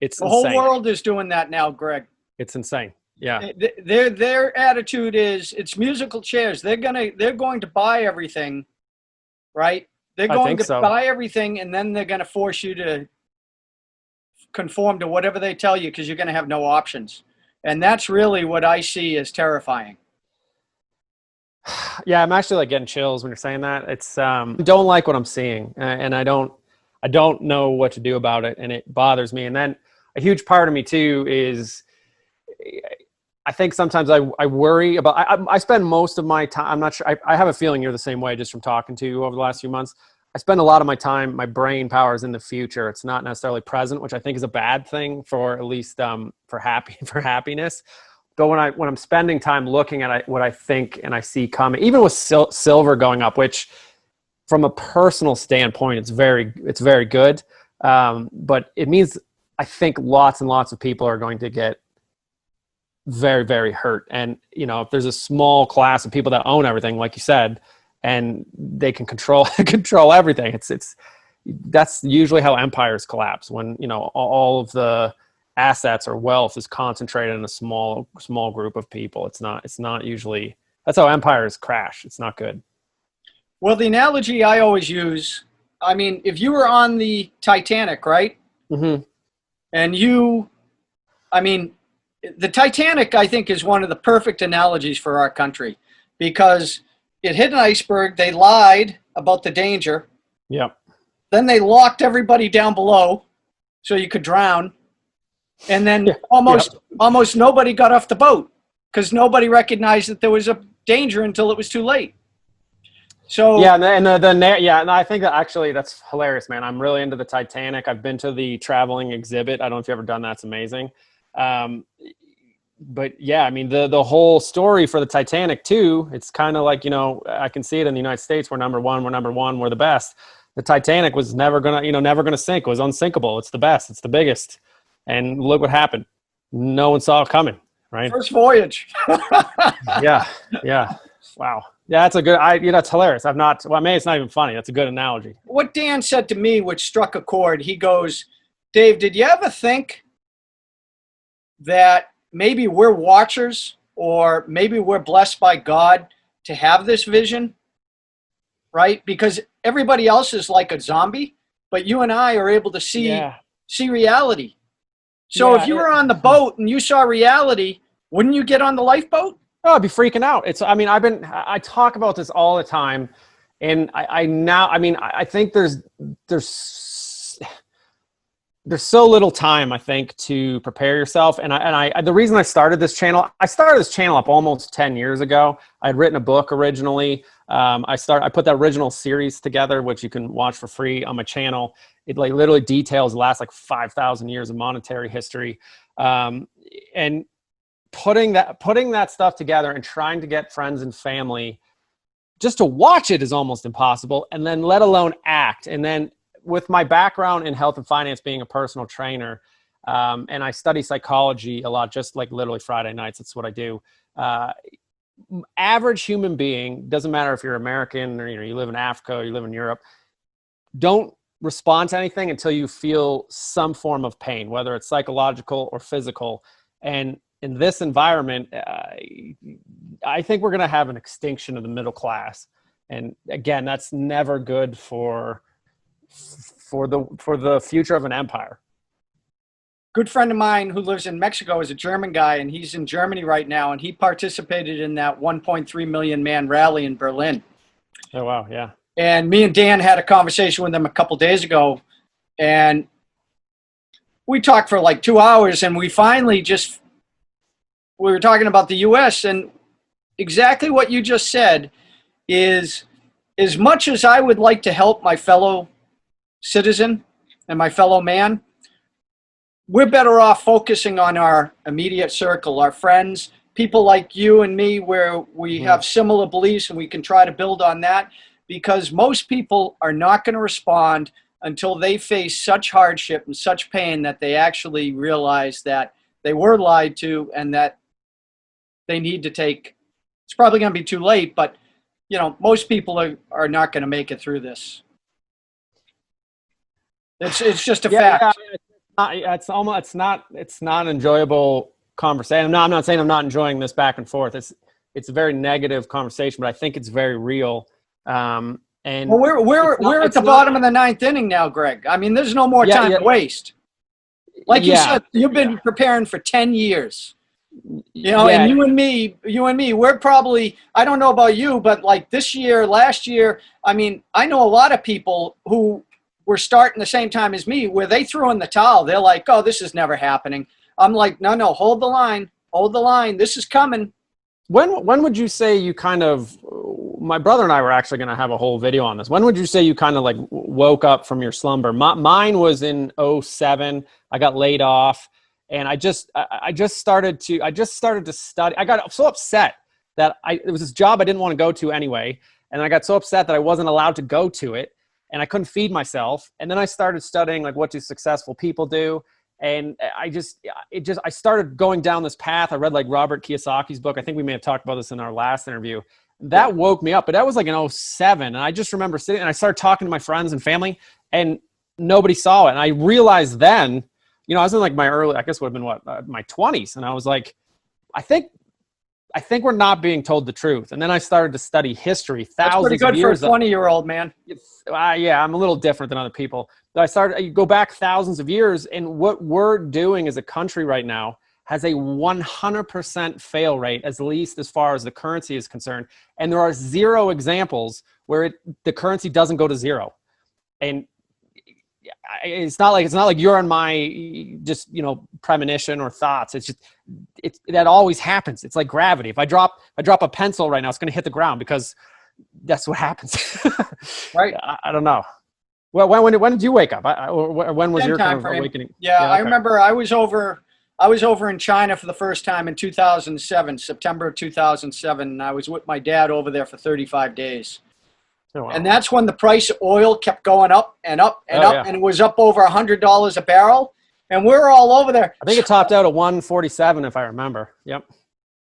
It's The whole insane. world is doing that now, Greg. It's insane. Yeah, Their attitude is it's musical chairs. They're going to buy everything, right? They're I going think to so. buy everything, and then they're going to force you to conform to whatever they tell you because you're going to have no options. And that's really what I see as terrifying. Yeah, I'm actually like getting chills when you're saying that. It's I don't like what I'm seeing, and I don't know what to do about it, and it bothers me. And then a huge part of me too is I think sometimes I worry about. I spend most of my time. I'm not sure. I have a feeling you're the same way just from talking to you over the last few months. I spend a lot of my time. My brain power is in the future. It's not necessarily present, which I think is a bad thing for at least for happiness. But when I'm spending time looking at what I think and I see coming, even with silver going up, which from a personal standpoint, it's very good. But it means I think lots and lots of people are going to get very, very hurt. And if there's a small class of people that own everything, like you said, and they can control everything, that's usually how empires collapse, when all of the assets or wealth is concentrated in a small group of people. It's not usually, that's how empires crash. It's not good. Well, the analogy I always use, I mean, if you were on the Titanic, right? Mm-hmm. And the Titanic, I think, is one of the perfect analogies for our country because it hit an iceberg. They lied about the danger. Yep. Then they locked everybody down below so you could drown. And then almost nobody got off the boat because nobody recognized that there was a danger until it was too late. So yeah, and I think that actually that's hilarious, man. I'm really into the Titanic. I've been to the traveling exhibit. I don't know if you've ever done that. It's amazing. But yeah, I mean the whole story for the Titanic too. It's kind of like I can see it in the United States. We're number one. We're the best. The Titanic was never gonna sink. It was unsinkable. It's the best. It's the biggest. And look what happened. No one saw it coming, right? First voyage. Yeah. Wow. Yeah, that's a good. It's hilarious. Maybe it's not even funny. That's a good analogy. What Dan said to me, which struck a chord, he goes, Dave, did you ever think that maybe we're watchers or maybe we're blessed by God to have this vision, right? Because everybody else is like a zombie, but you and I are able to see reality. So if you were on the boat and you saw reality, wouldn't you get on the lifeboat? Oh, I'd be freaking out. I talk about this all the time, and I think there's so little time, I think, to prepare yourself. And the reason I started this channel up almost 10 years ago. I'd written a book originally. I put that original series together, which you can watch for free on my channel. It literally details the last 5,000 years of monetary history. And putting that stuff together and trying to get friends and family just to watch it is almost impossible, and then let alone act. And then with my background in health and finance, being a personal trainer, and I study psychology a lot, just like literally Friday nights, that's what I do. Average human being, doesn't matter if you're American or you live in Africa or you live in Europe, don't respond to anything until you feel some form of pain, whether it's psychological or physical. And in this environment, I think we're going to have an extinction of the middle class. And again, that's never good for the future of an empire. Good friend of mine who lives in Mexico is a German guy, and he's in Germany right now, and he participated in that 1.3 million man rally in Berlin. Oh, wow. Yeah. And me and Dan had a conversation with him a couple days ago, and we talked for 2 hours, and we finally we were talking about the U.S., and exactly what you just said is, as much as I would like to help my fellow citizen and my fellow man, we're better off focusing on our immediate circle, our friends, people like you and me, where we have similar beliefs and we can try to build on that, because most people are not going to respond until they face such hardship and such pain that they actually realize that they were lied to and that they need to take. It's probably going to be too late, but most people are not going to make it through this. It's just a fact. it's not an enjoyable conversation. No, I'm not saying I'm not enjoying this back and forth. It's a very negative conversation, but I think it's very real. And Well, we're at the bottom of the ninth inning now, Greg. I mean, there's no more time to waste. Like you said, you've been preparing for 10 years. You know, and you and me, we're probably, I don't know about you, but like this year, last year, I mean, I know a lot of people who were starting the same time as me where they threw in the towel. They're like, oh, this is never happening. I'm like, no, hold the line. Hold the line. This is coming. When would you say you kind of, my brother and I were actually going to have a whole video on this. When would you say you kind of like woke up from your slumber? Mine was in 2007. I got laid off. And I just started to study. I got so upset that it was this job I didn't want to go to anyway. And I got so upset that I wasn't allowed to go to it and I couldn't feed myself. And then I started studying like what do successful people do. And I started going down this path. I read like Robert Kiyosaki's book. I think we may have talked about this in our last interview. That woke me up, but that was like in 2007. And I just remember sitting and I started talking to my friends and family and nobody saw it. And I realized then, you know, I was in like my early, I guess would have been my 20s. And I was like, I think we're not being told the truth. And then I started to study history, thousands of years. That's pretty good for a 20-year-old, man. Yeah, I'm a little different than other people. But I go back thousands of years, and what we're doing as a country right now has a 100% fail rate, at least as far as the currency is concerned. And there are zero examples where the currency doesn't go to zero. And it's not like you're on my just, you know, premonition or thoughts. That always happens. It's like gravity. If I drop a pencil right now, it's going to hit the ground because that's what happens. Right. I don't know. Well, when did you wake up? When was your kind of awakening? Yeah, okay. I remember I was over in China for the first time in 2007, September of 2007. And I was with my dad over there for 35 days. Oh, wow. And that's when the price of oil kept going up and up and up, and it was up over $100 a barrel. And we were all over there. I think it topped out at 147, if I remember. Yep.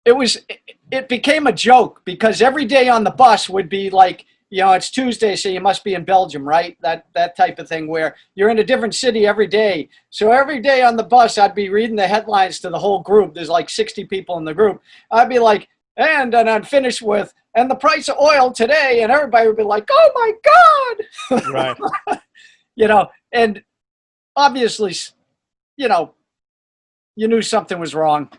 It became a joke because every day on the bus would be like, you know, it's Tuesday, so you must be in Belgium, right? That type of thing where you're in a different city every day. So every day on the bus, I'd be reading the headlines to the whole group. There's like 60 people in the group. I'd be like, and I'd finish with, and the price of oil today, and everybody would be like, oh my God. Right. You know, and obviously, you know, you knew something was wrong.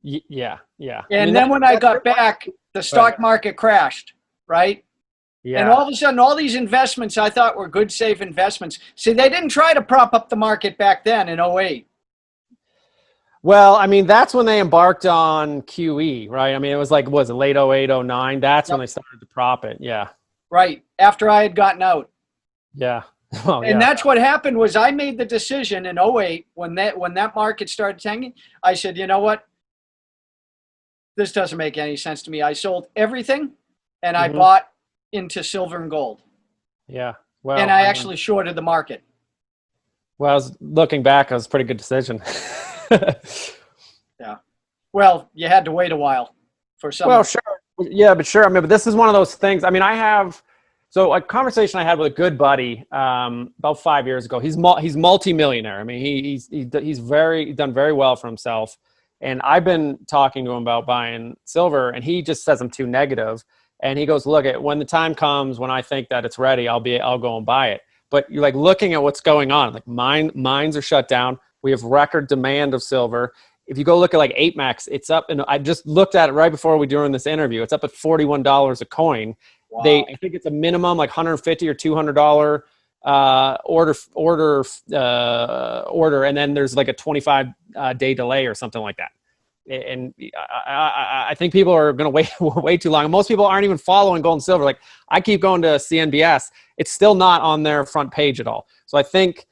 Yeah. And then when I got back, the stock market crashed, right? Yeah. And all of a sudden, all these investments I thought were good, safe investments. See, they didn't try to prop up the market back then in 2008. Well, I mean, that's when they embarked on QE, right? I mean, it was like, was it late 08, 09? That's when they started to prop it. Yeah. Right. After I had gotten out. Yeah. Oh, and that's what happened was I made the decision in 08 when that market started tanking. I said, you know what? This doesn't make any sense to me. I sold everything and I bought into silver and gold. Yeah. Well, and I actually shorted the market. Well, looking back, it was a pretty good decision. Yeah. Well, you had to wait a while for some. Well, sure. Yeah, but sure. I mean, but this is one of those things. I mean, so a conversation I had with a good buddy about 5 years ago. He's multi-millionaire. I mean, he's done very well for himself. And I've been talking to him about buying silver, and he just says I'm too negative. And he goes, look, when the time comes when I think that it's ready, I'll go and buy it. But you're like looking at what's going on. Like mines are shut down. We have record demand of silver. If you go look at like 8max, it's up, and I just looked at it right before we doing this interview. It's up at $41 a coin. Wow. I think it's a minimum like $150 or $200 order, and then there's like a 25 day delay or something like that. And I think people are going to wait way too long. Most people aren't even following gold and silver. Like I keep going to CNBS. It's still not on their front page at all. So I think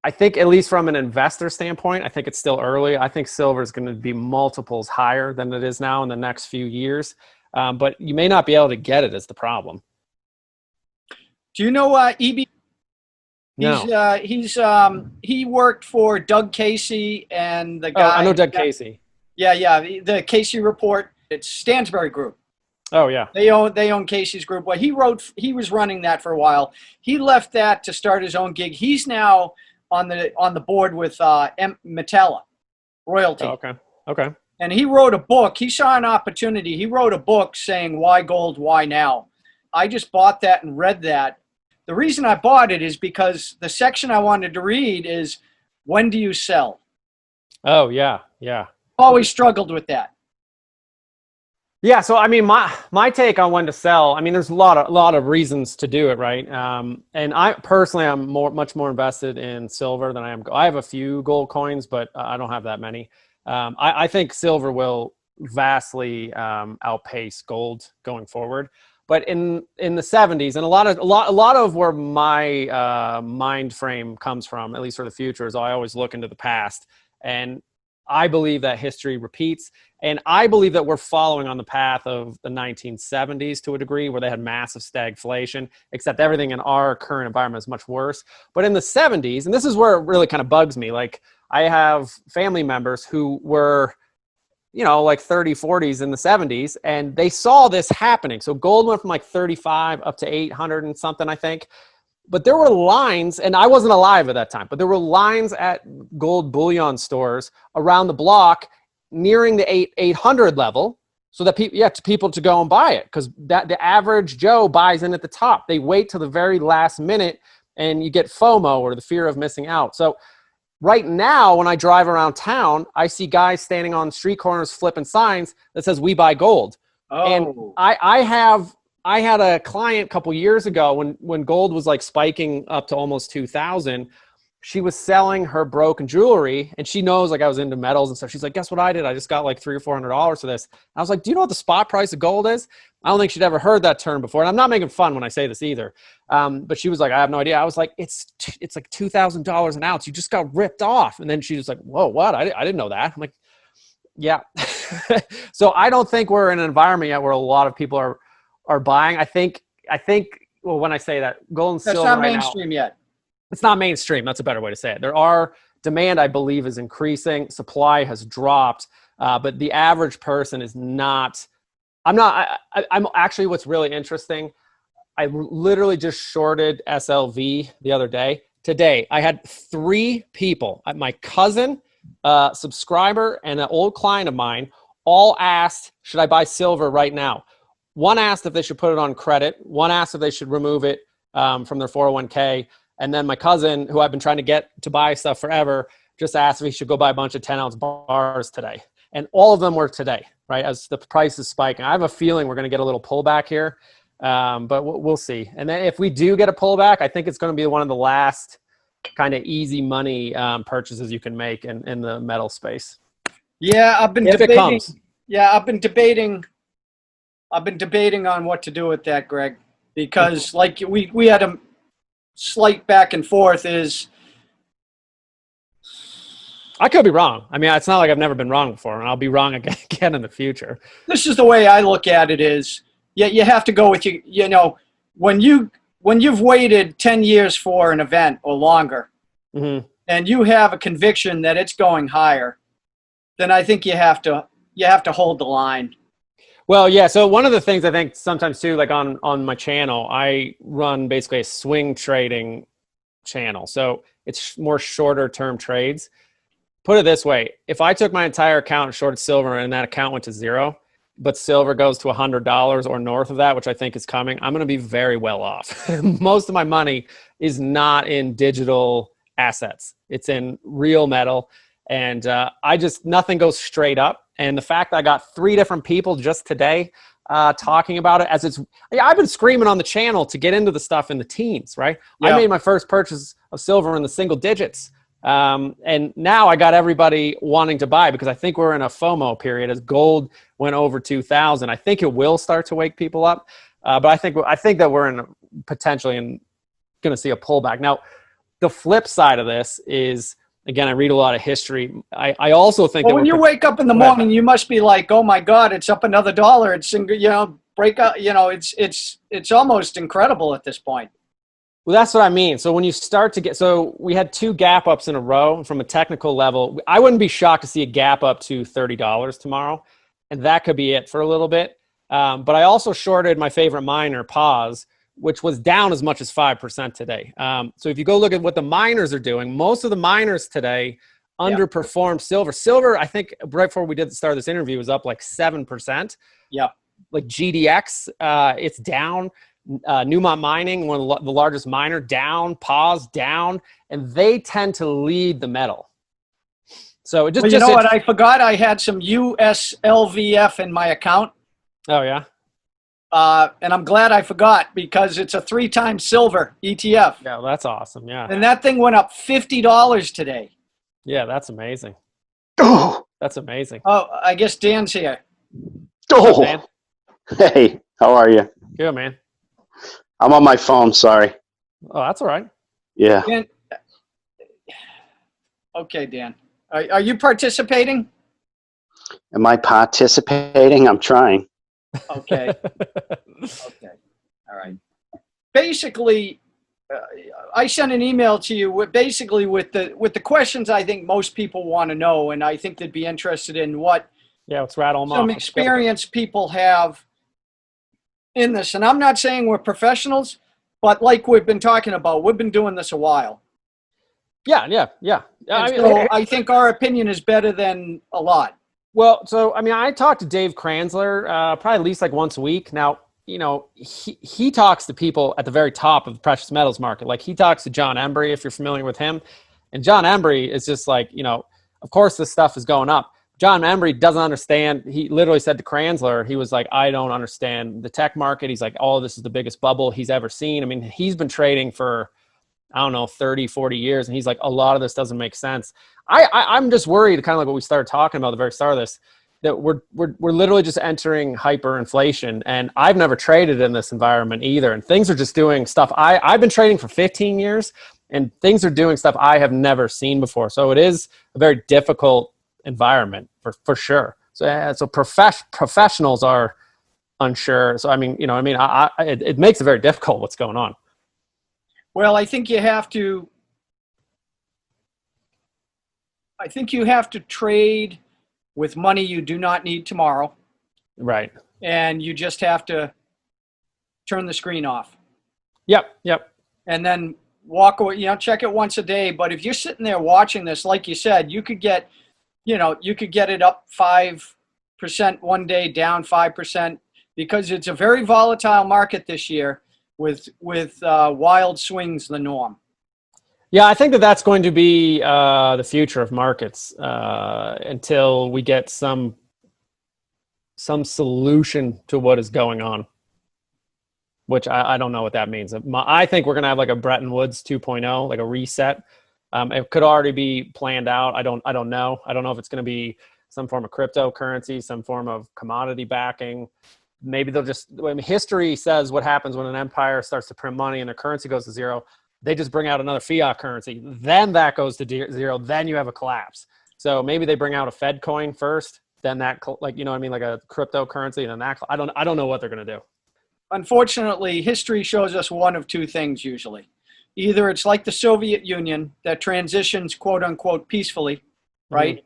at least from an investor standpoint, I think it's still early. I think silver is going to be multiples higher than it is now in the next few years. But you may not be able to get it as the problem. Do you know EB? No. He worked for Doug Casey and the guy. Oh, I know Doug Casey. Yeah. The Casey Report. It's Stansberry Group. Oh yeah. They own Casey's group. Well, he was running that for a while. He left that to start his own gig. He's now on the board with Metella Royalty. Oh, okay. Okay. And he wrote a book. He saw an opportunity. He wrote a book saying, "Why gold? Why now?" I just bought that and read that. The reason I bought it is because the section I wanted to read is, when do you sell? Oh, yeah. Yeah. Always struggled with that. Yeah, so I mean, my take on when to sell. I mean, there's a lot of reasons to do it, right? And I personally, I'm much more invested in silver than I am. I have a few gold coins, but I don't have that many. I think silver will vastly outpace gold going forward. But in the 70s, and a lot of where my mind frame comes from, at least for the future, is I always look into the past, and I believe that history repeats. And I believe that we're following on the path of the 1970s to a degree, where they had massive stagflation, except everything in our current environment is much worse. But in the 70s, and this is where it really kind of bugs me, like I have family members who were, like 30, 40s in the 70s, and they saw this happening. So gold went from like 35 up to 800 and something, I think. But there were lines, and I wasn't alive at that time, but there were lines at gold bullion stores around the block nearing the 800 level, so that people to go and buy it, because the average Joe buys in at the top. They wait till the very last minute, and you get FOMO, or the fear of missing out. So right now, when I drive around town, I see guys standing on street corners flipping signs that says "We buy gold." Oh. And I had a client a couple years ago when gold was like spiking up to almost 2,000. She was selling her broken jewelry, and she knows like I was into metals and stuff. She's like, "Guess what I did? I just got like $300 or $400 for this." I was like, "Do you know what the spot price of gold is?" I don't think she'd ever heard that term before. And I'm not making fun when I say this either. But she was like, "I have no idea." I was like, it's like $2,000 an ounce. You just got ripped off. And then she was like, "Whoa, what? I didn't know that." I'm like, yeah. So I don't think we're in an environment yet where a lot of people are buying. I think, well, when I say that, gold and silver That's not right mainstream yet. It's not mainstream. That's a better way to say it. Demand, I believe, is increasing. Supply has dropped, but the average person is not. I'm actually, what's really interesting, I literally just shorted SLV the other day. Today, I had 3 people, my cousin, subscriber, and an old client of mine, all asked, should I buy silver right now? One asked if they should put it on credit. One asked if they should remove it from their 401k. And then my cousin, who I've been trying to get to buy stuff forever, just asked if he should go buy a bunch of 10-ounce bars today. And all of them were today, right, as the price is spiking. I have a feeling we're going to get a little pullback here, but we'll see. And then if we do get a pullback, I think it's going to be one of the last kind of easy money purchases you can make in the metal space. Yeah, I've been if debating. It comes. Yeah, I've been debating on what to do with that, Greg, because like we had a slight back and forth. I could be wrong. I mean, it's not like I've never been wrong before, and I'll be wrong again in the future. This is the way I look at it: is you have to go with when you've waited 10 years for an event or longer, mm-hmm. and you have a conviction that it's going higher, then I think you have to hold the line. Well, yeah. So one of the things I think sometimes too, like on my channel, I run basically a swing trading channel. So it's more shorter term trades. Put it this way. If I took my entire account and shorted silver and that account went to 0, but silver goes to $100 or north of that, which I think is coming, I'm going to be very well off. Most of my money is not in digital assets. It's in real metal. And nothing goes straight up. And the fact that I got 3 different people just today talking about it, I've been screaming on the channel to get into the stuff in the teens, right? Yeah. I made my first purchase of silver in the single digits. And now I got everybody wanting to buy, because I think we're in a FOMO period as gold went over 2,000. I think it will start to wake people up. But I think that we're potentially going to see a pullback. Now, the flip side of this is, again, I read a lot of history. I also think that when you wake up in the morning, you must be like, "Oh my God, it's up another $1." It's break up. It's almost incredible at this point. Well, that's what I mean. So when you start to so we had 2 gap ups in a row from a technical level. I wouldn't be shocked to see a gap up to $30 tomorrow, and that could be it for a little bit. But I also shorted my favorite miner, Pause, which was down as much as 5% today. So if you go look at what the miners are doing, most of the miners today underperformed silver. Silver, I think right before we did the start of this interview, was up like 7%. Yep. Like GDX, it's down. Newmont Mining, one of the largest miner, down. Pause, down. And they tend to lead the metal. So it just, well, you know what? I forgot I had some U.S. LVF in my account. Oh, yeah? And I'm glad I forgot because it's a 3x silver ETF. Yeah, well, that's awesome. Yeah. And that thing went up $50 today. Yeah, that's amazing. Oh, That's amazing. Oh, I guess Dan's here. oh. Man. Hey, how are you? Good, man. I'm on my phone, sorry. Oh, that's all right. Yeah. Dan, okay, Dan. Are you participating? Am I participating? I'm trying. Okay. Okay. All right. Basically, I sent an email to you with the questions I think most people want to know, and I think they'd be interested in what Let's rattle them off. some experience people have in this. And I'm not saying we're professionals, but like we've been talking about, we've been doing this a while. Yeah. I think our opinion is better than a lot. Well, so, I talk to Dave Kranzler probably at least like once a week. Now, he talks to people at the very top of the precious metals market. Like he talks to John Embry, if you're familiar with him. And John Embry is just like, of course this stuff is going up. John Embry doesn't understand. He literally said to Kranzler, he was like, I don't understand the tech market. He's like, oh, this is the biggest bubble he's ever seen. He's been trading for, 30, 40 years. And he's like, a lot of this doesn't make sense. I'm just worried, kind of like what we started talking about at the very start of this, that we're literally just entering hyperinflation. And I've never traded in this environment either. And things are just doing stuff. I've been trading for 15 years and things are doing stuff I have never seen before. So it is a very difficult environment for sure. So professionals are unsure. So, it makes it very difficult what's going on. Well, I think you have to trade with money you do not need tomorrow. Right. And you just have to turn the screen off. Yep. And then walk away, check it once a day. But if you're sitting there watching this, like you said, you could get it up 5% one day, down 5%, because it's a very volatile market this year with wild swings the norm. Yeah, I think that's going to be the future of markets until we get some solution to what is going on, which I don't know what that means. I think we're going to have like a Bretton Woods 2.0, like a reset. It could already be planned out. I don't know. I don't know if it's going to be some form of cryptocurrency, some form of commodity backing. Maybe they'll just, history says what happens when an empire starts to print money and their currency goes to zero. They just bring out another fiat currency. Then that goes to zero. Then you have a collapse. So maybe they bring out a Fed coin first, then that, like a cryptocurrency, and then that. I don't know what they're going to do. Unfortunately, history shows us one of two things usually. Either it's like the Soviet Union that transitions, quote unquote, peacefully, right? Mm-hmm.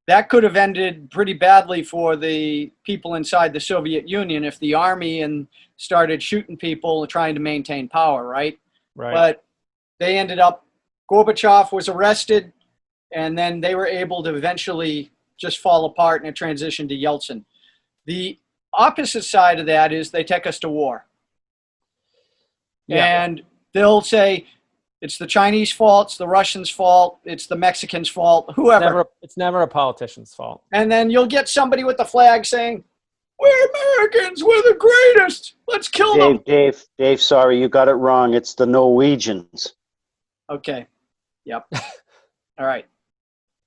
That could have ended pretty badly for the people inside the Soviet Union if the army started shooting people trying to maintain power, right? Right. But they ended up, Gorbachev was arrested, and then they were able to eventually just fall apart and it transitioned to Yeltsin. The opposite side of that is they take us to war. Yeah. And they'll say, it's the Chinese fault, it's the Russians' fault, it's the Mexicans' fault, whoever. It's never a politician's fault. And then you'll get somebody with the flag saying, we're Americans, we're the greatest, let's kill them. Dave, sorry, you got it wrong. It's the Norwegians. Okay. Yep. All right.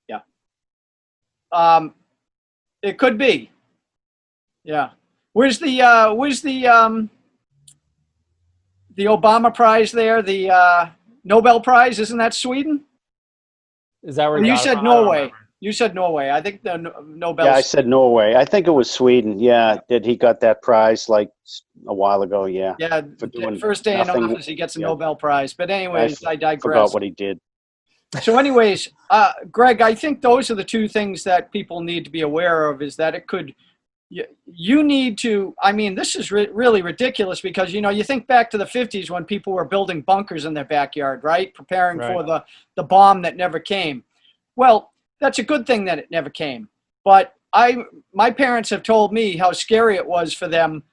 Yeah. It could be. Yeah. Where's the Obama Prize there? The Nobel Prize, isn't that Sweden? Is that where you said Norway? You said Norway. I think the Nobel. Yeah, I said Norway. I think it was Sweden. Yeah, he got that prize like a while ago? Yeah. Yeah, first day in office, he gets a Nobel Prize. But anyways, I digress. Forgot what he did. So anyways, Greg, I think those are the two things that people need to be aware of, is that it could you need to, I mean, this is really ridiculous because, you know, you think back to the 50s when people were building bunkers in their backyard, right? Preparing Right. for the bomb that never came. Well, that's a good thing that it never came. But my parents have told me how scary it was for them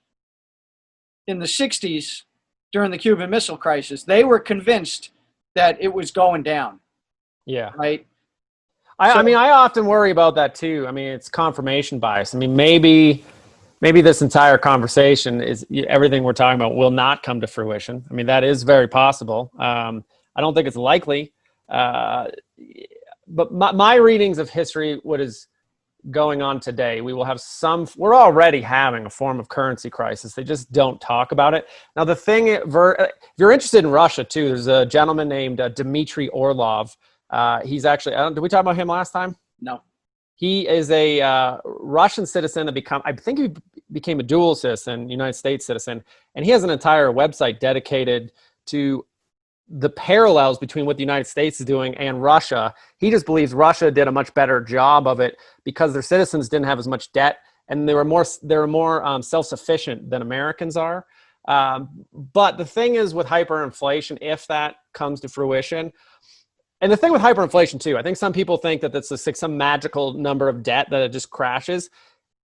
in the 60s during the Cuban Missile Crisis. They were convinced that it was going down. Yeah. Right. I mean, I often worry about that too. I mean, it's confirmation bias. I mean, maybe this entire conversation is everything we're talking about will not come to fruition. I mean, that is very possible. I don't think it's likely. But my readings of history, what is going on today, we're already having a form of currency crisis. They just don't talk about it. Now, the thing, if you're interested in Russia too, there's a gentleman named Dmitry Orlov. He's actually, did we talk about him last time? No. He is a Russian citizen that I think he became a dual citizen, United States citizen, and he has an entire website dedicated to the parallels between what the United States is doing and Russia. He just believes Russia did a much better job of it because their citizens didn't have as much debt and they were more self-sufficient than Americans are. But the thing is with hyperinflation, if that comes to fruition, and the thing with hyperinflation too, I think some people think that it's some magical number of debt that it just crashes.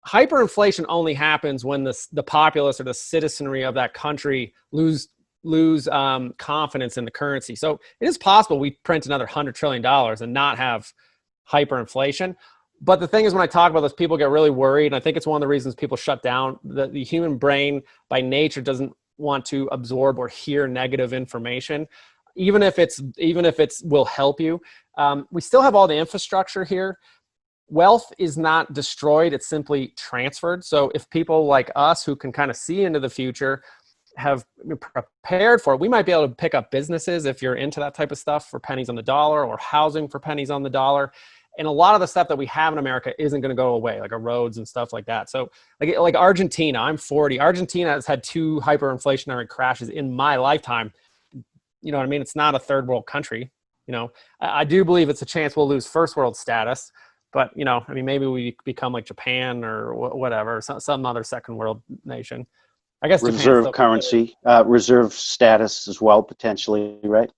Hyperinflation only happens when the populace or the citizenry of that country lose confidence in the currency. So it is possible we print another $100 trillion and not have hyperinflation. But the thing is, when I talk about this, people get really worried. And I think it's one of the reasons people shut down. The human brain by nature doesn't want to absorb or hear negative information. Even if it's will help you. We still have all the infrastructure here. Wealth is not destroyed, it's simply transferred. So if people like us who can kind of see into the future have prepared for it, we might be able to pick up businesses if you're into that type of stuff for pennies on the dollar, or housing for pennies on the dollar. And a lot of the stuff that we have in America isn't going to go away, like our roads and stuff like that. So like Argentina, I'm 40. Argentina has had 2 hyperinflationary crashes in my lifetime. You know what I mean? It's not a third world country. You know, I do believe it's a chance we'll lose first world status, but you know, I mean, maybe we become like Japan or whatever, some other second world nation. I guess reserve currency, reserve status as well, potentially, right?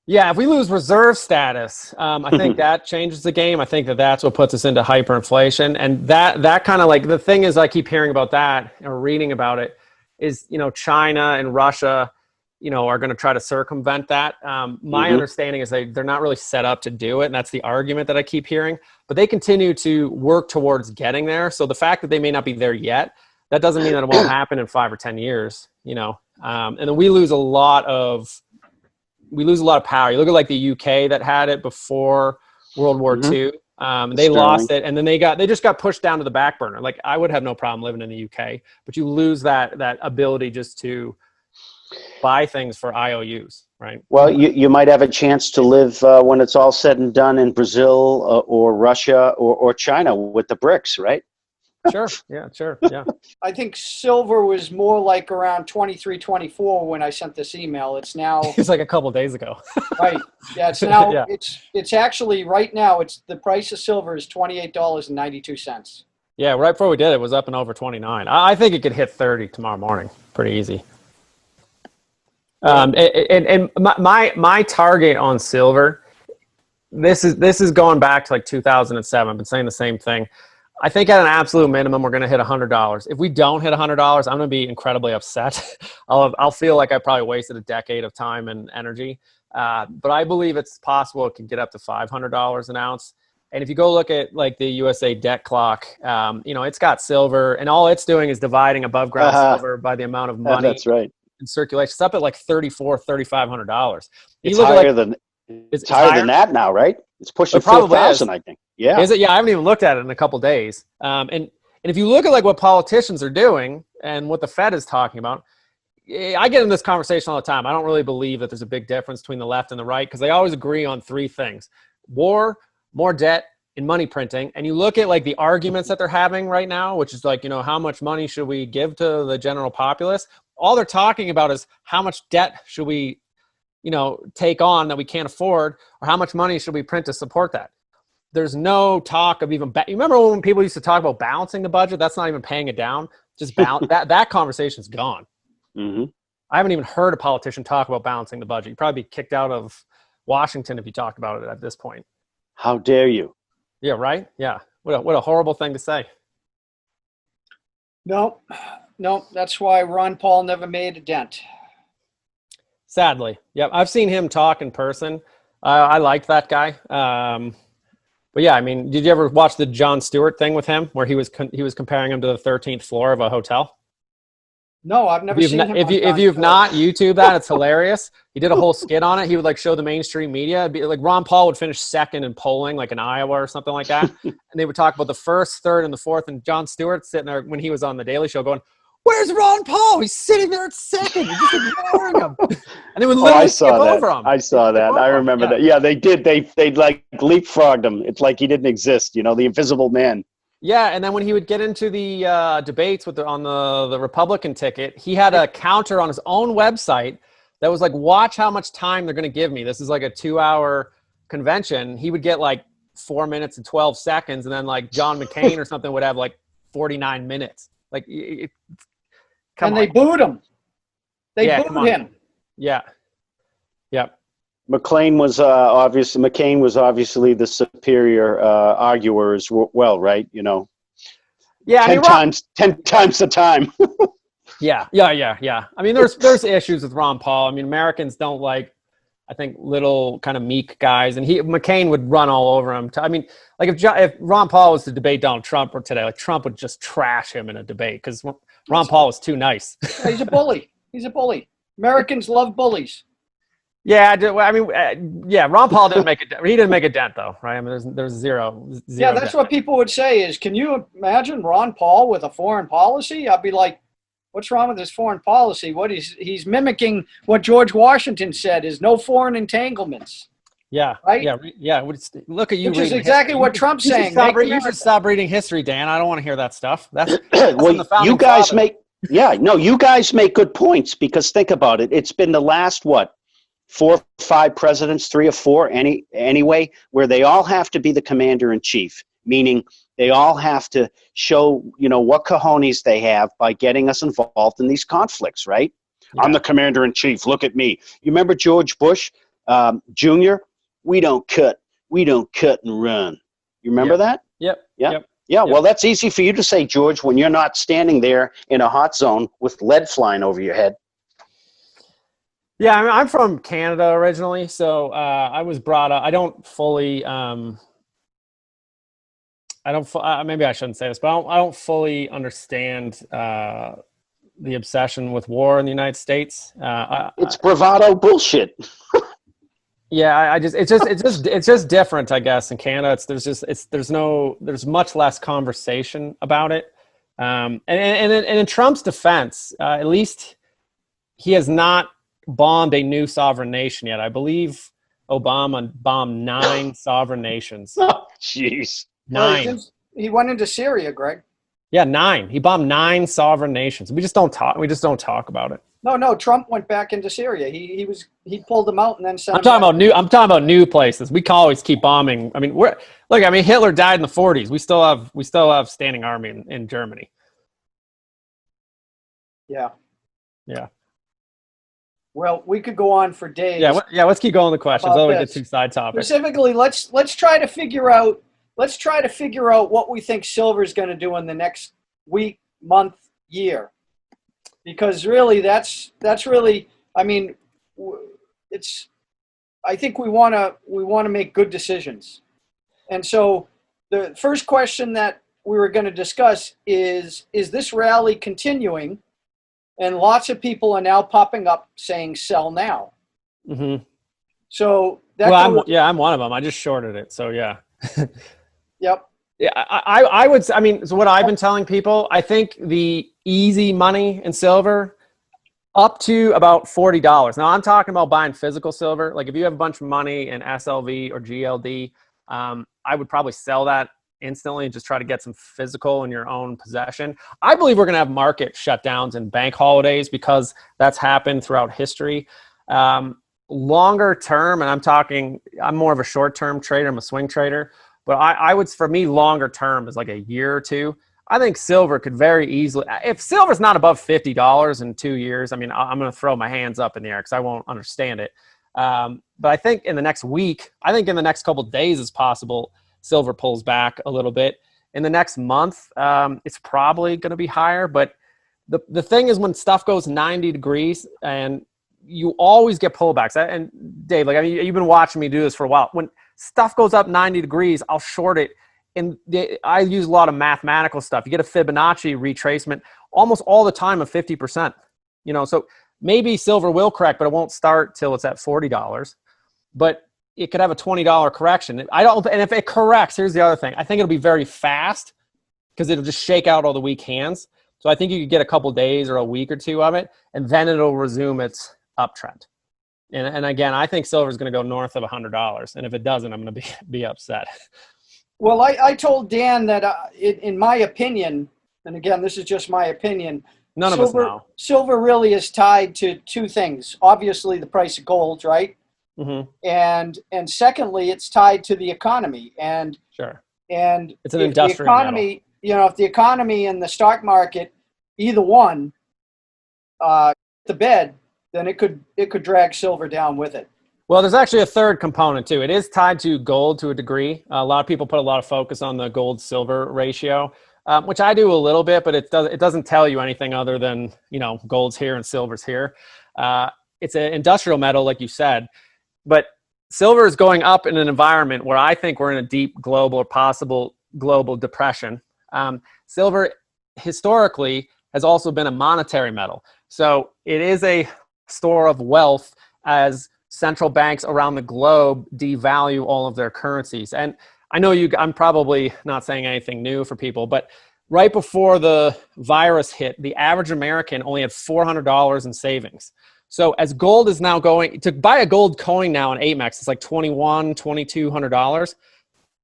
Yeah, if we lose reserve status, I think that changes the game. I think that's what puts us into hyperinflation, and that kind of like the thing is, I keep hearing about that or reading about it. Is, you know, China and Russia, you know, are going to try to circumvent that. My understanding is they're not really set up to do it, and that's the argument that I keep hearing. But they continue to work towards getting there. So the fact that they may not be there yet, that doesn't mean that it won't happen in 5 or 10 years. You know, and then we lose a lot of power. You look at like the UK that had it before World War II. They lost it, and then they just got pushed down to the back burner. Like I would have no problem living in the UK, but you lose that ability just to buy things for IOUs, right? Well, you might have a chance to live when it's all said and done in Brazil or Russia or China with the BRICS, right? Sure. Yeah. I think silver was more like around 23, 24 when I sent this email. It's now it's like a couple of days ago. Right. Yeah. It's now. Yeah. It's actually right now. It's the price of silver is $28.92. Yeah. Right before we did it was up and over 29. I think it could hit 30 tomorrow morning. Pretty easy. And my target on silver. This is going back to like 2007. I've been saying the same thing. I think at an absolute minimum, we're going to hit $100. If we don't hit $100, I'm going to be incredibly upset. I'll feel like I probably wasted a decade of time and energy. But I believe it's possible it can get up to $500 an ounce. And if you go look at like the USA debt clock, you know, it's got silver, and all it's doing is dividing above ground silver by the amount of money that's right. in circulation. It's up at like $3,500. It's higher than that now, right? It's pushing 4,000, I think. Yeah. Is it? Yeah, I haven't even looked at it in a couple of days. And if you look at like what politicians are doing and what the Fed is talking about, I get in this conversation all the time. I don't really believe that there's a big difference between the left and the right because they always agree on 3 things: war, more debt, and money printing. And you look at like the arguments that they're having right now, which is like, you know, how much money should we give to the general populace? All they're talking about is how much debt should we, you know, take on that we can't afford, or how much money should we print to support that? there's no talk of even, you remember when people used to talk about balancing the budget? That's not even paying it down. Just balance that conversation's gone. Mm-hmm. I haven't even heard a politician talk about balancing the budget. You'd probably be kicked out of Washington if you talked about it at this point. How dare you? Yeah, right? Yeah. What a horrible thing to say. No, that's why Ron Paul never made a dent. Sadly. Yep. I've seen him talk in person. I liked that guy. But yeah, I mean, did you ever watch the Jon Stewart thing with him where he was comparing him to the 13th floor of a hotel? No, I've never seen him. If you've not YouTube that, it's hilarious. He did a whole skit on it. He would like show the mainstream media. It'd be like Ron Paul would finish second in polling, like in Iowa or something like that, and they would talk about the first, third, and the fourth. And Jon Stewart sitting there when he was on the Daily Show, going, "Where's Ron Paul? He's sitting there at second. You're just ignoring him." And they would literally skip over him. I saw that. I remember that. Yeah, they did. They like leapfrogged him. It's like he didn't exist. You know, the invisible man. Yeah, and then when he would get into the debates on the Republican ticket, he had a counter on his own website that was like, watch how much time they're going to give me. This is like a 2-hour convention. He would get like 4 minutes and 12 seconds, and then like John McCain or something would have like 49 minutes. Like, they booed him. They booed him. Yeah. Yep. McCain was obviously the superior arguer as well, right? You know. Yeah, 10 times the time. Yeah. I mean, there's issues with Ron Paul. I mean, Americans don't like, I think, little kind of meek guys, and McCain would run all over him. I mean, like if Ron Paul was to debate Donald Trump or today, like Trump would just trash him in a debate because Ron Paul was too nice. He's a bully. He's a bully. Americans love bullies. Yeah, Ron Paul didn't make it. He didn't make a dent, though, right? I mean, there's zero. Yeah, that's what people would say is, can you imagine Ron Paul with a foreign policy? I'd be like, what's wrong with his foreign policy? He's mimicking what George Washington said: is no foreign entanglements. Yeah, right. Yeah. Look at you. Which is exactly what Trump's saying. You should stop reading history, Dan. I don't want to hear that stuff. That's well, you guys make good points, because think about it. It's been the last 4 or 5 presidents, 3 or 4 anyway, where they all have to be the commander in chief, meaning they all have to show, what cojones they have by getting us involved in these conflicts, right? Yeah. I'm the commander in chief. Look at me. You remember George Bush Jr.? We don't cut and run. You remember that? Yep. Yeah. Yeah. Well, that's easy for you to say, George, when you're not standing there in a hot zone with lead flying over your head. Yeah, I mean, I'm from Canada originally, so I was brought up. I don't fully. Maybe I shouldn't say this, but I don't fully understand the obsession with war in the United States. It's bravado bullshit. Yeah, it's just different, I guess. In Canada, there's much less conversation about it. And in Trump's defense, at least he has not bombed a new sovereign nation yet. I believe Obama bombed 9 sovereign nations. Oh, jeez. 9. He went into Syria, Greg. Yeah, 9. He bombed 9 sovereign nations. We just don't talk about it. No. Trump went back into Syria. He pulled them out and then sent. I'm talking about new places. We can always keep bombing. I mean, Hitler died in the 40s. We still have standing army in Germany. Yeah. Yeah. Well, we could go on for days. Yeah. Let's keep going with the questions. Otherwise, we get too side topics. Specifically, let's try to figure out what we think silver is going to do in the next week, month, year, because really, that's really. I mean, I think we want to make good decisions, and so the first question that we were going to discuss is this rally continuing? And lots of people are now popping up saying sell now. Mm-hmm. So I'm one of them. I just shorted it. So yeah. Yep. Yeah, so what I've been telling people, I think the easy money in silver up to about $40. Now I'm talking about buying physical silver. Like if you have a bunch of money in SLV or GLD, I would probably sell that instantly and just try to get some physical in your own possession. I believe we're going to have market shutdowns and bank holidays because that's happened throughout history. Longer term, and I'm more of a short-term trader. I'm a swing trader. But I would, for me, longer term is like a year or two. I think silver could very easily, if silver's not above $50 in 2 years, I mean, I'm going to throw my hands up in the air because I won't understand it. But I think in the next week, I think in the next couple of days is possible silver pulls back a little bit. In the next month, it's probably going to be higher. But the thing is, when stuff goes 90 degrees, and you always get pullbacks. And Dave, like, I mean, you've been watching me do this for a while. When stuff goes up 90 degrees, I'll short it. And I use a lot of mathematical stuff. You get a Fibonacci retracement almost all the time of 50%. You know, so maybe silver will correct, but it won't start till it's at $40. But it could have a $20 correction. And if it corrects, here's the other thing. I think it'll be very fast because it'll just shake out all the weak hands. So I think you could get a couple days or a week or two of it, and then it'll resume its uptrend. And again, I think silver is going to go north of $100. And if it doesn't, I'm going to be upset. Well, I told Dan that in my opinion, and again, this is just my opinion, None of us know. Silver really is tied to two things. Obviously, the price of gold, right? Mm-hmm. And secondly, it's tied to the economy. And sure. And it's an if industrial the economy, metal. You know, if the economy and the stock market, either one, the bed, then it could drag silver down with it. Well, there's actually a third component too. It is tied to gold to a degree. A lot of people put a lot of focus on the gold-silver ratio, which I do a little bit, but it doesn't tell you anything other than, you know, gold's here and silver's here. It's an industrial metal, like you said, but silver is going up in an environment where I think we're in a deep global or possible global depression. Silver historically has also been a monetary metal. So it is a store of wealth as central banks around the globe devalue all of their currencies. And I know I'm probably not saying anything new for people, but right before the virus hit, the average American only had $400 in savings. So as gold is now going, to buy a gold coin now in Amex, it's like $2,100, $2,200.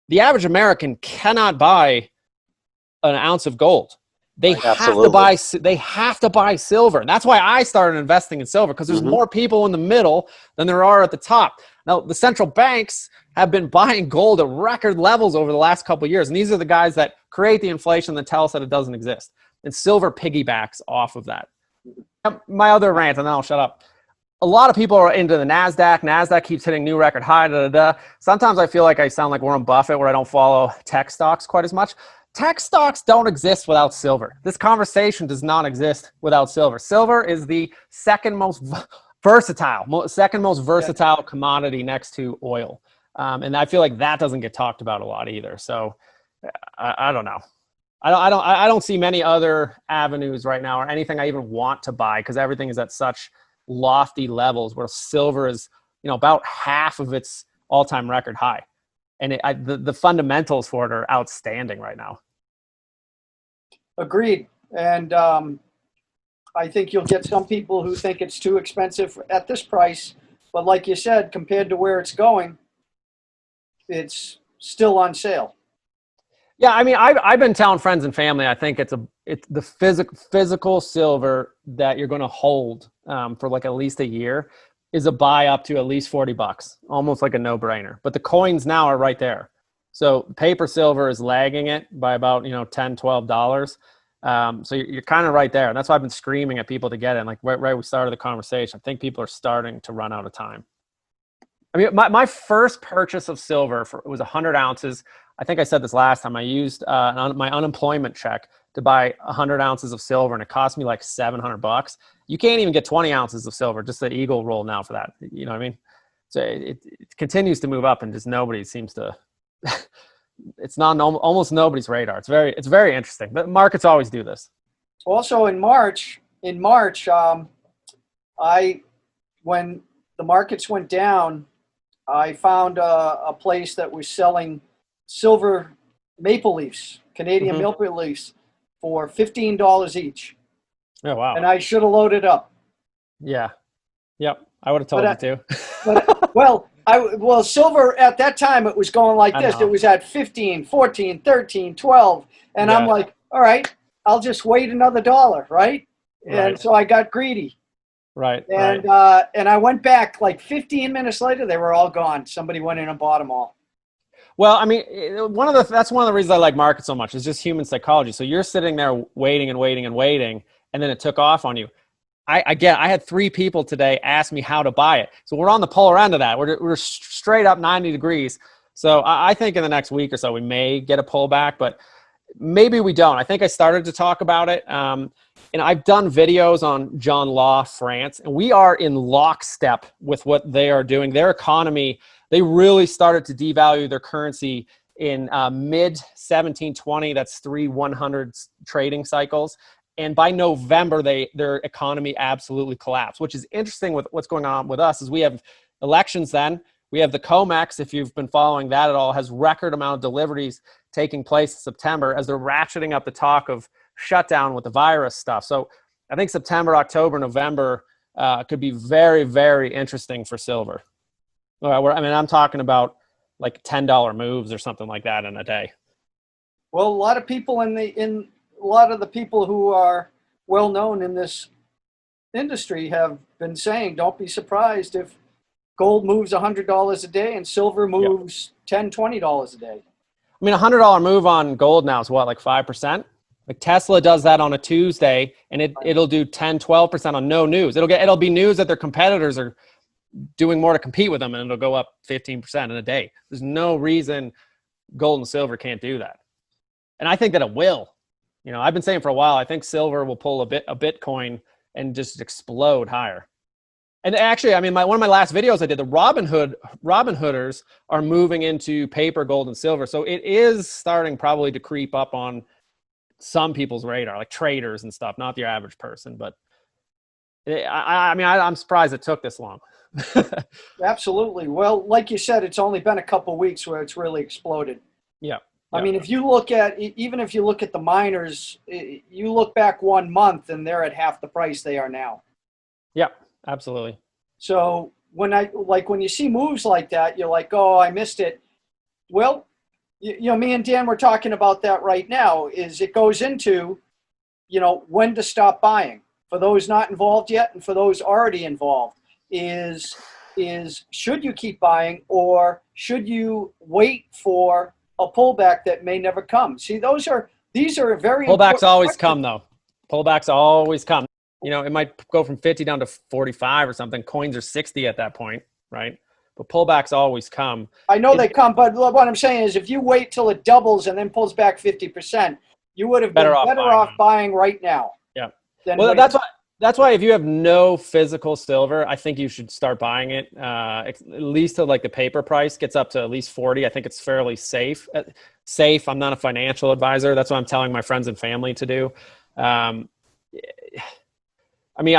The average American cannot buy an ounce of gold. They have to buy silver. And that's why I started investing in silver, because there's more people in the middle than there are at the top. Now, the central banks have been buying gold at record levels over the last couple of years. And these are the guys that create the inflation that tell us that it doesn't exist. And silver piggybacks off of that. My other rant, and then I'll shut up. A lot of people are into the NASDAQ. NASDAQ keeps hitting new record high. Sometimes I feel like I sound like Warren Buffett, where I don't follow tech stocks quite as much. Tech stocks don't exist without silver. This conversation does not exist without silver. Silver is the second most versatile commodity next to oil. And I feel like that doesn't get talked about a lot either. So I don't know. I don't see many other avenues right now or anything I even want to buy, because everything is at such lofty levels where silver is, you know, about half of its all-time record high. And the fundamentals for it are outstanding right now. Agreed. And I think you'll get some people who think it's too expensive at this price. But like you said, compared to where it's going, it's still on sale. Yeah, I mean, I've been telling friends and family, I think it's the physical silver that you're going to hold for like at least a year is a buy up to at least $40, almost like a no-brainer. But the coins now are right there. So paper silver is lagging it by about, you know, $10, $12. So you're kind of right there. And that's why I've been screaming at people to get in. Like right we started the conversation, I think people are starting to run out of time. I mean, my first purchase of silver was 100 ounces. I think I said this last time. I used my unemployment check to buy 100 ounces of silver, and it cost me like $700. You can't even get 20 ounces of silver, just the Eagle roll now for that. You know what I mean? So it continues to move up, and just nobody seems to. It's not almost nobody's radar. It's very interesting. But markets always do this. Also in March, when the markets went down, I found a place that was selling silver maple leafs, Canadian maple leafs, for $15 each. Oh, wow. And I should have loaded up. Yeah. Yep. I would have told you to. Well, silver at that time, it was going like this. It was at 15, 14, 13, 12. And I'm like, all right, I'll just wait another dollar, right? And so I got greedy. Right. And and I went back like 15 minutes later, they were all gone. Somebody went in and bought them all. Well, I mean, that's one of the reasons I like markets so much is just human psychology. So you're sitting there waiting and waiting and waiting, and then it took off on you. I had 3 people today ask me how to buy it. So we're on the polar end of that. We're straight up 90 degrees. So I think in the next week or so, we may get a pullback, but maybe we don't. I think I started to talk about it. And I've done videos on John Law, France, and we are in lockstep with what they are doing. Their economy, they really started to devalue their currency in mid 1720. That's 3 100s trading cycles. And by November, their economy absolutely collapsed, which is interesting with what's going on with us is we have elections then. We have the COMEX, if you've been following that at all, has record amount of deliveries taking place in September as they're ratcheting up the talk of shutdown with the virus stuff. So I think September, October, November could be very, very interesting for silver. I'm talking about like $10 moves or something like that in a day. Well, a lot of people a lot of the people who are well known in this industry have been saying, don't be surprised if gold moves $100 a day and silver moves $10, $20 a day. I mean, $100 move on gold now is what, like 5%? Like Tesla does that on a Tuesday, and it'll do 10, 12% on no news. It'll be news that their competitors are doing more to compete with them, and it'll go up 15% in a day. There's no reason gold and silver can't do that. And I think that it will. You know, I've been saying for a while, I think silver will pull a Bitcoin and just explode higher. And actually, I mean, one of my last videos I did, the Robin Hooders are moving into paper, gold, and silver. So it is starting probably to creep up on some people's radar, like traders and stuff, not your average person. But I'm surprised it took this long. Absolutely. Well, like you said, it's only been a couple of weeks where it's really exploded. Yeah. I mean, even if you look at the miners, you look back 1 month and they're at half the price they are now. Yeah, absolutely. So when you see moves like that, you're like, oh, I missed it. Well, me and Dan were talking about that right now. Is it goes into, when to stop buying for those not involved yet, and for those already involved. Is should you keep buying, or should you wait for a pullback that may never come? See, these are very pullbacks always come though. Pullbacks always come. It might go from 50 down to 45 or something. Coins are 60 at that point, right? But pullbacks always come. I know they come, but what I'm saying is if you wait till it doubles and then pulls back 50%, you would have been better off buying right now. Yeah. Well, that's why if you have no physical silver, I think you should start buying it, at least till like the paper price gets up to at least 40. I think it's fairly safe. I'm not a financial advisor. That's what I'm telling my friends and family to do. I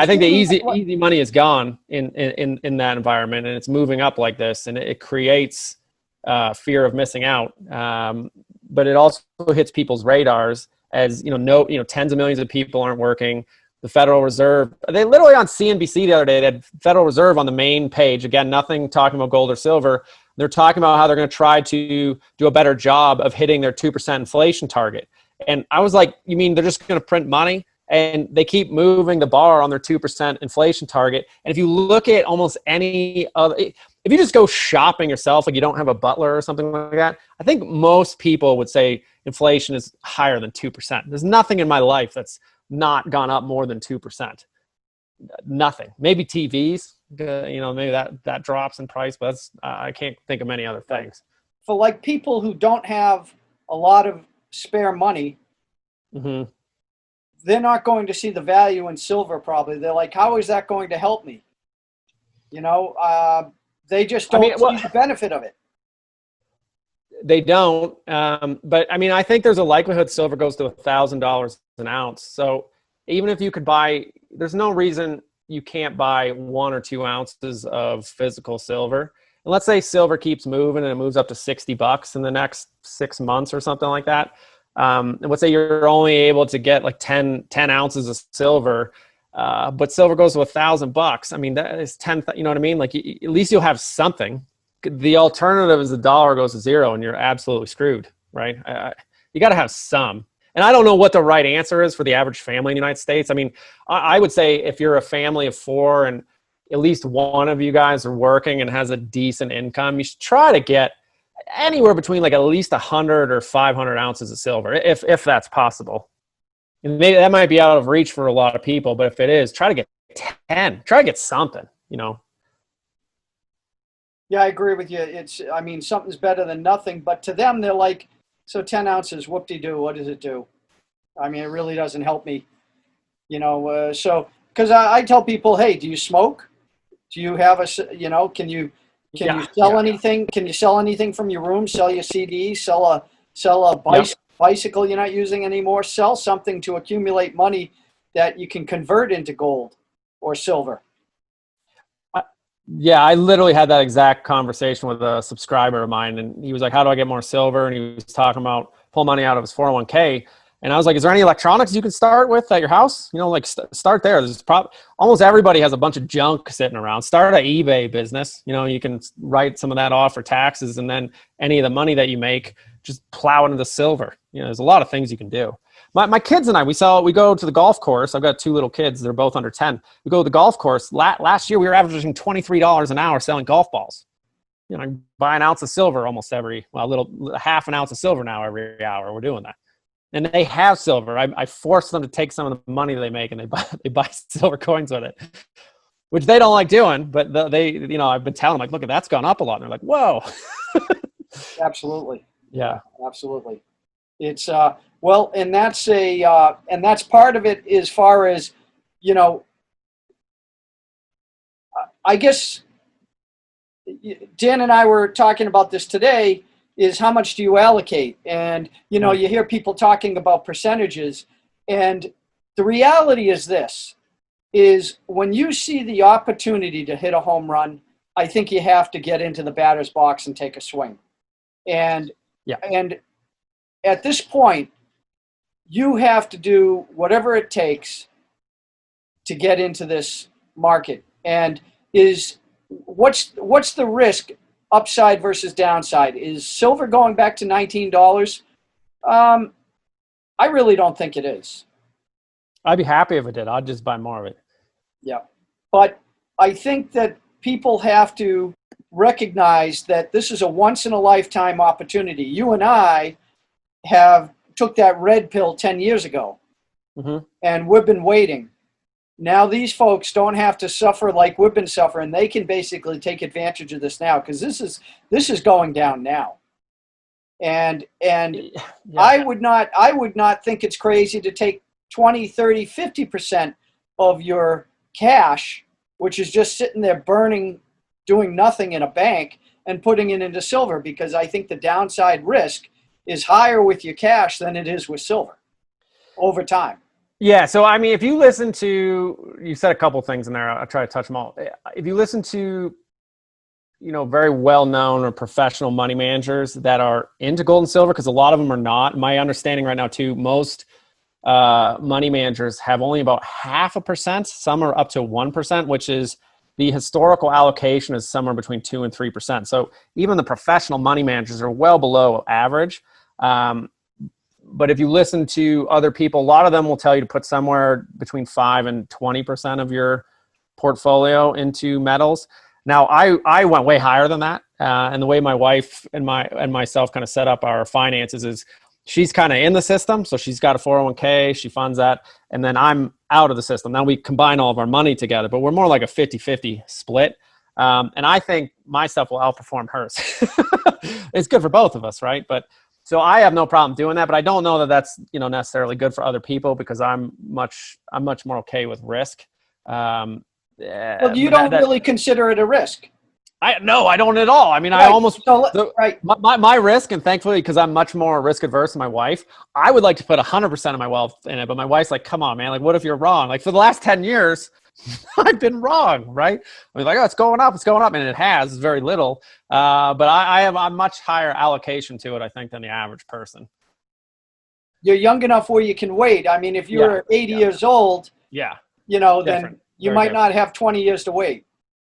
think the easy money is gone in that environment, and it's moving up like this, and it creates fear of missing out. But it also hits people's radars as tens of millions of people aren't working. The Federal Reserve, they literally on CNBC the other day, they had Federal Reserve on the main page. Again, nothing talking about gold or silver. They're talking about how they're going to try to do a better job of hitting their 2% inflation target. And I was like, you mean they're just going to print money? And they keep moving the bar on their 2% inflation target. And if you look at almost any other, if you just go shopping yourself, like you don't have a butler or something like that, I think most people would say inflation is higher than 2%. There's nothing in my life that's not gone up more than 2%. Nothing. Maybe TVs, maybe that drops in price, but I can't think of many other things. For like people who don't have a lot of spare money, mm-hmm. They're not going to see the value in silver probably. They're like, how is that going to help me? They just don't see the benefit of it. They don't. But I think there's a likelihood silver goes to $1,000 an ounce. So even if you could buy, there's no reason you can't buy 1 or 2 ounces of physical silver. And let's say silver keeps moving and it moves up to $60 in the next 6 months or something like that. And let's say you're only able to get like 10 ounces of silver, but silver goes to $1,000. That is 10. You know what I mean? Like at least you'll have something. The alternative is the dollar goes to zero and you're absolutely screwed, right? You got to have some. And I don't know what the right answer is for the average family in the United States. I would say if you're a family of 4 and at least one of you guys are working and has a decent income, you should try to get, anywhere between like at least 100 or 500 ounces of silver, if that's possible. And maybe that might be out of reach for a lot of people, but if it is, try to get 10. Try to get something, you know. Yeah, I agree with you. I mean, something's better than nothing, but to them, they're like, so 10 ounces, whoop-de-doo, what does it do? I mean, it really doesn't help me, you know. Because I tell people, hey, do you smoke? Do you have can you sell anything? Can you sell anything from your room? Sell your CD? Sell a bicycle you're not using anymore? Sell something to accumulate money that you can convert into gold or silver. Yeah, I literally had that exact conversation with a subscriber of mine, and he was like, how do I get more silver? And he was talking about pull money out of his 401k. And I was like, is there any electronics you can start with at your house? You know, like start there. There's almost everybody has a bunch of junk sitting around. Start an eBay business. You know, you can write some of that off for taxes, and then any of the money that you make, just plow it into silver. You know, there's a lot of things you can do. My kids and I, we go to the golf course. I've got 2 little kids. They're both under 10. We go to the golf course. Last year, we were averaging $23 an hour selling golf balls. You know, I buy an ounce of silver almost half an ounce of silver now every hour. We're doing that. And they have silver. I force them to take some of the money they make and they buy silver coins with it, which they don't like doing. But I've been telling them, like, look, that's gone up a lot. And they're like, whoa. Absolutely. Yeah, absolutely. It's well, and that's part of it as far as, you know, I guess Dan and I were talking about this today, is how much do you allocate? And, you know, you hear people talking about percentages, and the reality is this, is when you see the opportunity to hit a home run, I think you have to get into the batter's box and take a swing. And at this point, you have to do whatever it takes to get into this market. And what's the risk, upside versus downside? Is silver going back to $19? I really don't think it is. I'd be happy if it did. I'd just buy more of it. Yeah. But I think that people have to recognize that this is a once-in-a-lifetime opportunity. You and I took that red pill 10 years ago, and we've been waiting. Now these folks don't have to suffer like we've been suffering. They can basically take advantage of this now, because this is going down now. And I would not think it's crazy to take 20, 30, 50% of your cash, which is just sitting there burning, doing nothing in a bank, and putting it into silver, because I think the downside risk is higher with your cash than it is with silver over time. Yeah. So, I mean, if you listen to, you said a couple things in there, I'll try to touch them all. If you listen to, you know, very well-known or professional money managers that are into gold and silver, because a lot of them are not. My understanding right now too, most money managers have only about 0.5%. Some are up to 1%, which is the historical allocation is somewhere between 2 and 3%. So even the professional money managers are well below average. But if you listen to other people, a lot of them will tell you to put somewhere between 5 and 20% of your portfolio into metals. Now, I went way higher than that. And the way my wife and myself kind of set up our finances is she's kind of in the system. So she's got a 401k, she funds that. And then I'm out of the system. Now we combine all of our money together, but we're more like a 50-50 split. And I think my stuff will outperform hers. It's good for both of us, right? But so I have no problem doing that, but I don't know that that's, you know, necessarily good for other people, because I'm much more okay with risk. Well, you don't really consider it a risk. No, I don't at all. I mean, right. My risk, and thankfully, because I'm much more risk adverse than my wife, I would like to put 100% of my wealth in it. But my wife's like, come on, man. Like, what if you're wrong? Like, for the last 10 years, I've been wrong, right? I was like, oh, it's going up. And it has. It's very little. But I have a much higher allocation to it, I think, than the average person. You're young enough where you can wait. I mean, if you're 80 years old, you know, then you might not have 20 years to wait.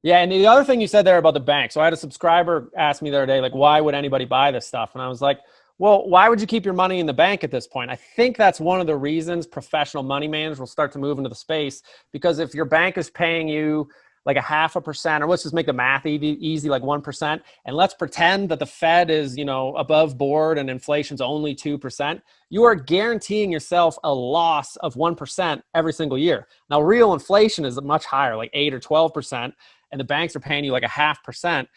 Yeah, and the other thing you said there about the bank. So I had a subscriber ask me the other day, like, why would anybody buy this stuff? And I was like, well, why would you keep your money in the bank at this point? I think that's one of the reasons professional money managers will start to move into the space, because if your bank is paying you like a 0.5%, or let's just make the math easy, like 1%. And let's pretend that the Fed is, above board and inflation's only 2%. You are guaranteeing yourself a loss of 1% every single year. Now, real inflation is much higher, like 8 or 12%, and the banks are paying you like a 0.5%.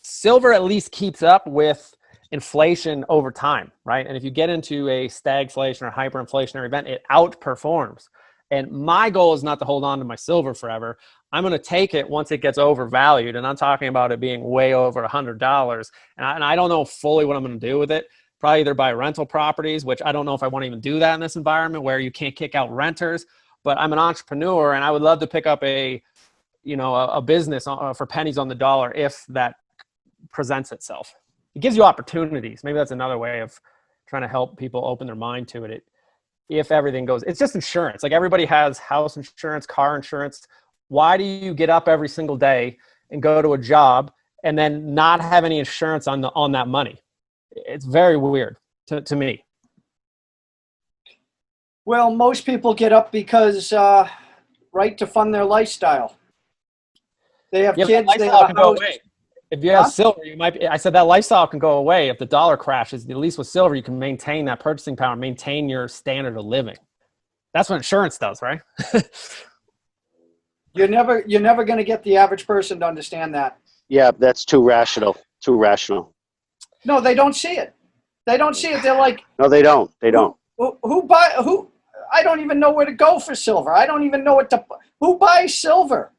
Silver at least keeps up with inflation over time, right? And if you get into a stagflation or hyperinflationary event, it outperforms. And my goal is not to hold on to my silver forever. I'm going to take it once it gets overvalued. And I'm talking about it being way over $100. And I don't know fully what I'm going to do with it. Probably either buy rental properties, which I don't know if I want to even do that in this environment where you can't kick out renters. But I'm an entrepreneur, and I would love to pick up a business for pennies on the dollar if that presents itself. It gives you opportunities. Maybe that's another way of trying to help people open their mind to it. If everything goes, it's just insurance. Like everybody has house insurance, car insurance. Why do you get up every single day and go to a job and then not have any insurance on that money? It's very weird to me. Well, most people get up because, right, to fund their lifestyle. They have kids. They have a house. If you have silver, I said that lifestyle can go away. If the dollar crashes, at least with silver, you can maintain that purchasing power, maintain your standard of living. That's what insurance does, right? You're never going to get the average person to understand that. Yeah, that's too rational. Too rational. No, they don't see it. They don't see it. They're like, no, they don't. They don't. Who I don't even know where to go for silver. I don't even know who buys silver.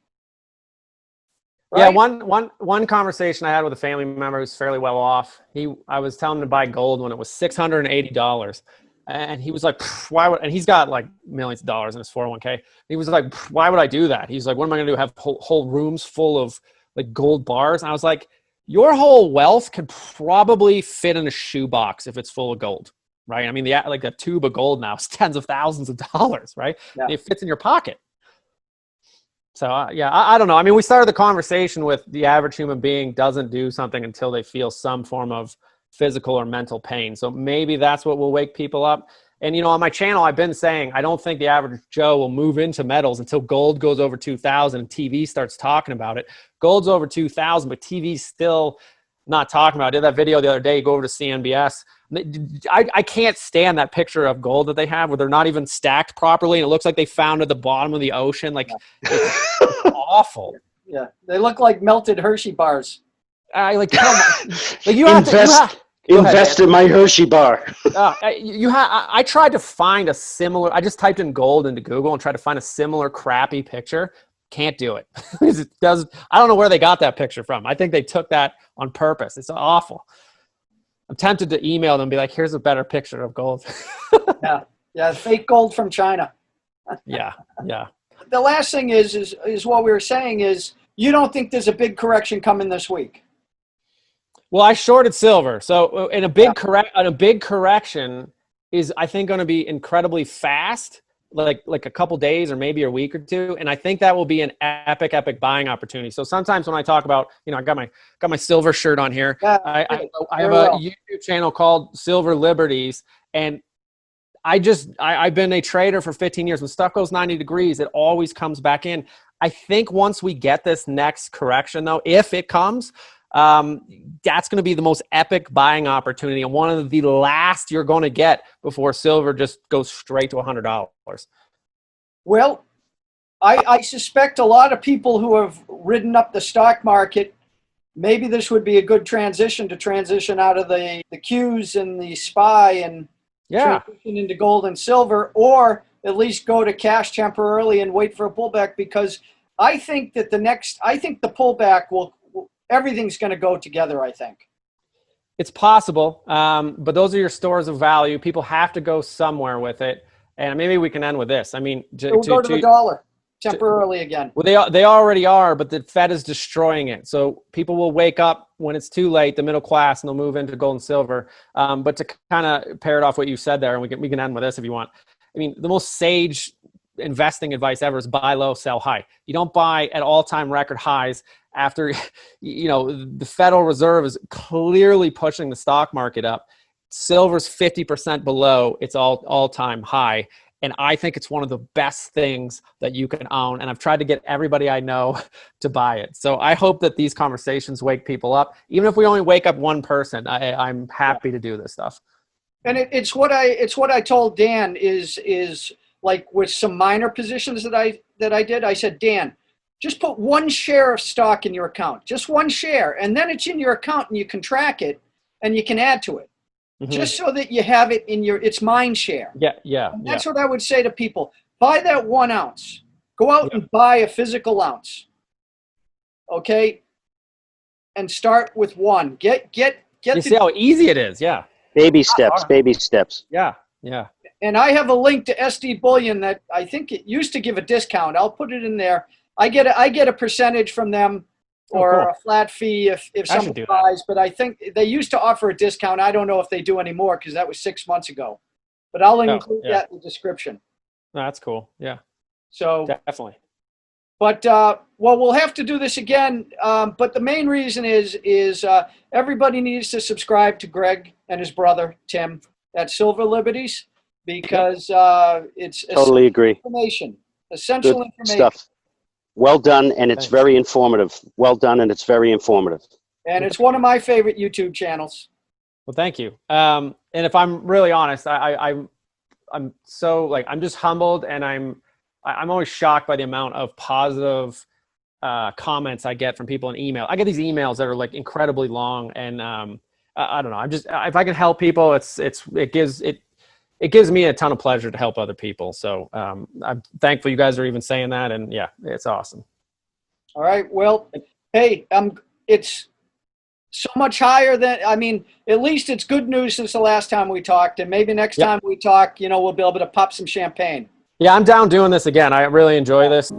Right? Yeah, one conversation I had with a family member who's fairly well off. I was telling him to buy gold when it was $680, and he was like, "Why would?" And he's got like millions of dollars in his 401k. He was like, "Why would I do that?" He's like, "What am I going to do? Have whole rooms full of like gold bars?" And I was like, "Your whole wealth could probably fit in a shoebox if it's full of gold, right? I mean, like a tube of gold now is tens of thousands of dollars, right? Yeah. It fits in your pocket." So, I don't know. I mean, we started the conversation with the average human being doesn't do something until they feel some form of physical or mental pain. So maybe that's what will wake people up. And, on my channel, I've been saying, I don't think the average Joe will move into metals until gold goes over 2,000 and TV starts talking about it. Gold's over 2,000, but TV's still not talking about it. I did that video the other day, you go over to CNBS. I can't stand that picture of gold that they have where they're not even stacked properly and it looks like they found at the bottom of the ocean. Like, it's awful. Yeah, they look like melted Hershey bars. Come on. Like invest in my Hershey bar. I tried to find a similar. I just typed in gold into Google and tried to find a similar crappy picture. Can't do it. I don't know where they got that picture from. I think they took that on purpose. It's awful. I'm tempted to email them and be like, here's a better picture of gold. Yeah, fake gold from China. Yeah. The last thing is what we were saying is you don't think there's a big correction coming this week? Well, I shorted silver. So in a big correction is, I think, going to be incredibly fast, like a couple days or maybe a week or two. And I think that will be an epic buying opportunity. So sometimes when I talk about, I got my silver shirt on here. Yeah, I have a YouTube channel called Silver Liberties. And I've been a trader for 15 years. When stuff goes 90 degrees, it always comes back in. I think once we get this next correction, though, if it comes, that's going to be the most epic buying opportunity and one of the last you're going to get before silver just goes straight to $100. Well, I suspect a lot of people who have ridden up the stock market, maybe this would be a good transition out of the Qs and the SPY and transition into gold and silver, or at least go to cash temporarily and wait for a pullback, because I think that the pullback everything's going to go together, I think. It's possible, but those are your stores of value. People have to go somewhere with it. And maybe we can end with this. I mean, we'll go to the dollar temporarily again. Well, they already are, but the Fed is destroying it. So people will wake up when it's too late, the middle class, and they'll move into gold and silver. But to kind of pair it off what you said there, and we can end with this if you want. I mean, the most sage investing advice ever is buy low, sell high. You don't buy at all-time record highs after, the Federal Reserve is clearly pushing the stock market up. Silver's 50% below its all-time high. And I think it's one of the best things that you can own. And I've tried to get everybody I know to buy it. So I hope that these conversations wake people up. Even if we only wake up one person, I'm happy to do this stuff. And it's what I told Dan is like with some minor positions that I did. I said, Dan, just put one share of stock in your account, just one share, and then it's in your account and you can track it and you can add to it, just so that you have it in it's mind share. Yeah. And that's what I would say to people: buy that 1 ounce, go out and buy a physical ounce, okay, and start with one. Get. You see how easy it is, yeah. Baby steps, baby steps. Yeah. And I have a link to SD Bullion that I think it used to give a discount. I'll put it in there. I get a percentage from them, or a flat fee if someone buys. But I think they used to offer a discount. I don't know if they do anymore because that was 6 months ago. But I'll include that in the description. No, that's cool. Yeah. So definitely. But well, we'll have to do this again. But the main reason is everybody needs to subscribe to Greg and his brother Tim at Silver Liberties, because it's totally agree. Essential information. Stuff. Well done, and it's very informative. Well done, and it's very informative. And it's one of my favorite YouTube channels. Well, thank you. And if I'm really honest, I'm so like, I'm just humbled, and I'm always shocked by the amount of positive comments I get from people in email. I get these emails that are like incredibly long, and I don't know. I'm just, if I can help people, it gives me a ton of pleasure to help other people. So I'm thankful you guys are even saying that, and yeah, it's awesome. All right. Well, hey, it's so much higher than, I mean, at least it's good news since the last time we talked, and maybe next time we talk, we'll be able to pop some champagne. Yeah, I'm down doing this again. I really enjoy this.